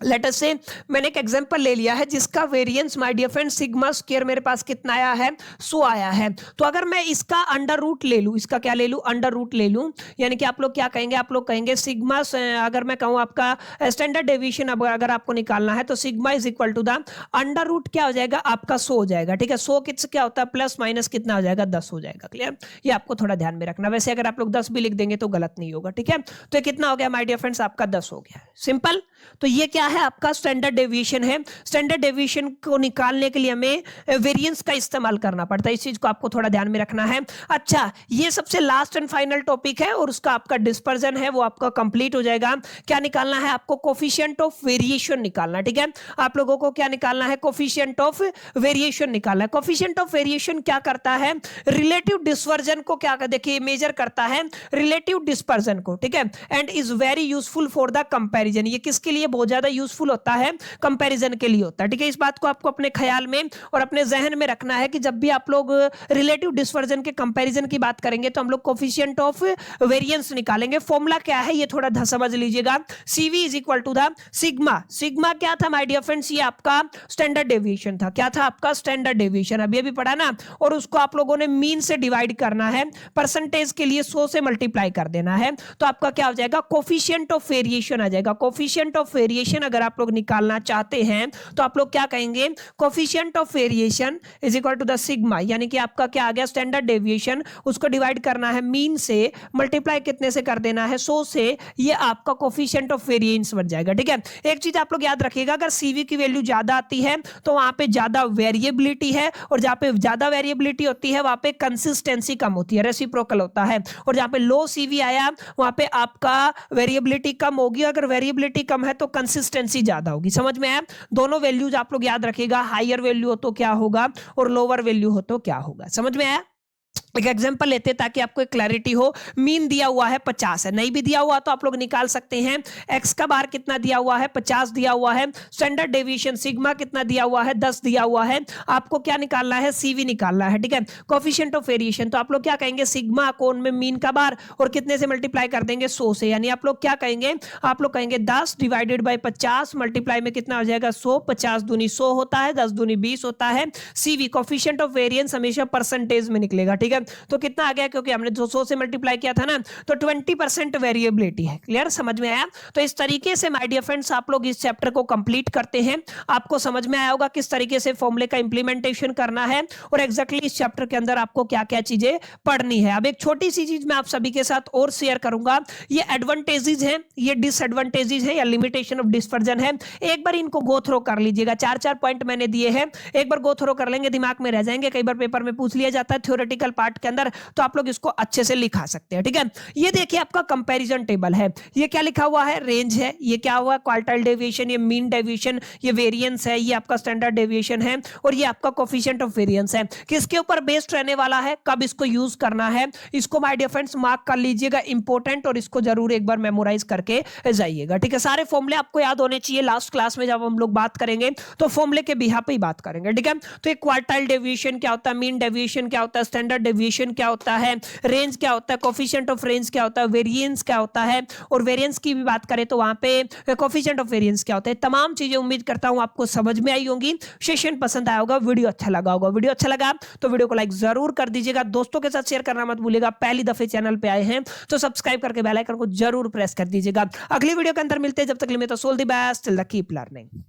लेट अस से मैंने एक एग्जांपल ले लिया है जिसका variance my dear friend sigma square मेरे पास कितना आया है, 100 आया है। तो अगर मैं इसका अंडर रूट ले लूं, इसका क्या ले लूं, अंडर रूट ले लूं, यानी कि आप लोग क्या कहेंगे, आप लोग कहेंगे सिग्मा, अगर मैं कहूं आपका स्टैंडर्ड डेविएशन अगर आपको निकालना है तो sigma is equal to the under root क्या हो जाएगा आपका 100 हो जाएगा। ठीक है, 100 किस क्या होता है, प्लस माइनस कितना हो जाएगा, 10 हो जाएगा। क्लियर, ये आपको थोड़ा ध्यान में रखना। वैसे अगर आप लोग 10 भी लिख देंगे तो गलत नहीं होगा। ठीक है, तो ये कितना हो गया माय डियर फ्रेंड्स, आपका 10 हो गया, सिंपल। तो ये क्या है, आपका स्टैंडर्ड डेविएशन है। स्टैंडर्ड डेविएशन को निकालने के लिए हमें वेरिएंस का इस्तेमाल करना पड़ता है, इस चीज को आपको थोड़ा ध्यान में रखना है। अच्छा, ये सबसे लास्ट एंड फाइनल टॉपिक है और उसका आपका डिस्पर्जन है, वो आपका कंप्लीट हो जाएगा। क्या निकालना है आपको, कोफिशिएंट ऑफ वेरिएशन निकालना। ठीक है, आप लोगों को क्या निकालना है, कोफिशिएंट ऑफ वेरिएशन निकालना है। कोफिशिएंट ऑफ वेरिएशन क्या करता है, रिलेटिव डिस्पर्जन को क्या, देखिए मेजर करता है रिलेटिव डिस्पर्जन को। ठीक है, and is very useful for the comparison, ये किसके लिए बहुत ज्यादा यूजफुल होता है, कंपैरिजन के लिए होता है। ठीक है, इस बात को आपको अपने ख्याल में और अपने जहन में रखना है कि जब भी आप लोग रिलेटिव डिस्पर्जन के कंपैरिजन की बात करेंगे तो हम लोग कोफिशिएंट ऑफ वेरिएंस निकालेंगे। फॉर्मूला क्या है ये थोड़ा समझ लीजिएगा। CV is equal to the sigma. Sigma क्या था माय डियर फ्रेंड्स, ये आपका स्टैंडर्ड डेविएशन था। क्या था आपका स्टैंडर्ड डेविएशन, अभी अभी पढ़ा ना। और उसको आप लोगों ने मीन से डिवाइड करना है, परसेंटेज के लिए 100 से मल्टीप्लाई कर देना है, तो आपका क्या हो जाएगा, कोफिशिएंट ऑफ वेरिएशन आ जाएगा। कोफिशिएंट ऑफ वेरिएशन अगर आप लोग निकालना चाहते हैं तो आप लोग क्या कहेंगे, coefficient of variation is equal to the sigma, यानी कि आपका क्या आ गया, स्टैंडर्ड डेविएशन, उसको डिवाइड करना है मीन से, मल्टीप्लाई कितने से कर देना है, 100 से, ये आपका कोफिशिएंट ऑफ वेरिएंस बन जाएगा। ठीक है, एक चीज आप लोग याद रखिएगा, अगर CV की वैल्यू ज्यादा आती है तो वहां पे ज्यादा वेरिएबिलिटी है, और जहां पे ज्यादा वेरिएबिलिटी होती है वहां पे कंसिस्टेंसी कम होती है, रेसिप्रोकल होता है। और जहां पे लो CV आया वहां पे आपका वेरिएबिलिटी कम होगी, अगर वेरिएबिलिटी कम है तो कंसिस्टेंसी ज्यादा होगी। समझ में आया? दोनों वैल्यूज आप लोग याद रखिएगा, हायर वैल्यू हो तो क्या होगा और लोअर वैल्यू हो तो क्या होगा। समझ में आया? एक एग्जांपल लेते हैं ताकि आपको एक क्लैरिटी हो। मीन दिया हुआ है 50 है, नहीं भी दिया हुआ तो आप लोग निकाल सकते हैं। एक्स का बार कितना दिया हुआ है, 50 दिया हुआ है। स्टैंडर्ड डेविएशन सिग्मा कितना दिया हुआ है, 10 दिया हुआ है। आपको क्या निकालना है, CV निकालना है। ठीक है, कोफिशिएंट ऑफ वेरिएशन, तो आप लोग क्या कहेंगे, सिग्मा कोण में मीन का बार और कितने से मल्टीप्लाई कर देंगे, 100 से, यानी आप लोग क्या कहेंगे, आप लोग कहेंगे 10 डिवाइडेड बाई 50 मल्टीप्लाई में कितना हो जाएगा, 100। 50 दूनी 100 होता है, 10 दूनी 20 होता है। CV कोफिशिएंट ऑफ वेरिएंस हमेशा परसेंटेज में निकलेगा। ठीक है, तो कितना आ गया, क्योंकि हमने 200 से मल्टीप्लाई किया था ना, तो 20% वेरिएबिलिटी है। क्लियर, समझ में आया? तो इस तरीके से माय डियर फ्रेंड्स आप लोग इस चैप्टर को कंप्लीट करते हैं। आपको समझ में आया होगा किस तरीके से फॉर्मूले का इंप्लीमेंटेशन करना है और एग्जैक्टली इस चैप्टर के अंदर आपको क्या क्या चीजें पढ़नी है। अब एक छोटी सी चीज मैं आप सभी के साथ और शेयर करूंगा, ये एडवांटेजेस हैं, ये डिसएडवांटेजेस हैं या लिमिटेशन ऑफ डिस्पर्जन है। एक बार इनको गो थ्रो कर लीजिएगा, 4-4 पॉइंट मैंने दिए हैं, एक बार गो थ्रो कर लेंगे, दिमाग में रह जाएंगे। कई बार पेपर में पूछ लिया जाता है थ्योरेटिकल पार्ट के अंदर, तो आप लोग इसको अच्छे से लिखा सकते हैं। ठीक है, ये देखिए आपका कंपैरिजन टेबल है, ये क्या लिखा हुआ है, रेंज है, ये क्या हुआ, क्वार्टाइल डेविएशन, ये मीन डेविएशन, ये वेरिएंस है, ये आपका स्टैंडर्ड डेविएशन है, और ये आपका कोफिशिएंट ऑफ वेरिएंस है। किसके ऊपर बेस्ड रहने वाला है, कब इसको यूज करना है, इसको माय डियर फ्रेंड्स मार्क कर लीजिएगा इंपॉर्टेंट, और इसको जरूर एक बार मेमोराइज करके जाइएगा। ठीक है, सारे फॉर्मूले आपको याद होने चाहिए। लास्ट क्लास में जब हम लोग बात करेंगे तो फॉर्मूले के बिहाफ पे ही बात करेंगे। ठीक है, तो एक क्वार्टाइल डेविएशन क्या होता है, मीन डेविएशन क्या होता है, स्टैंडर्ड डेविएशन क्या होता है, रेंज क्या होता है, कोफिशिएंट ऑफ रेंज क्या होता है, वेरिएंस क्या होता है, और वेरिएंस की भी बात करें तो वहां पे कोफिशिएंट ऑफ वेरिएंस क्या होता है। तमाम चीजें उम्मीद करता हूं आपको समझ में आई होंगी। सेशन पसंद आया होगा, वीडियो अच्छा लगा होगा। वीडियो अच्छा लगा तो वीडियो को लाइक जरूर कर दीजिएगा, दोस्तों के साथ शेयर करना मत भूलिएगा। पहली दफे चैनल पे आए हैं तो सब्सक्राइब करके बेल आइकन को जरूर प्रेस कर दीजिएगा। अगली वीडियो के अंदर मिलते हैं, जब तक के लिए तो so all the best, till the keep learning.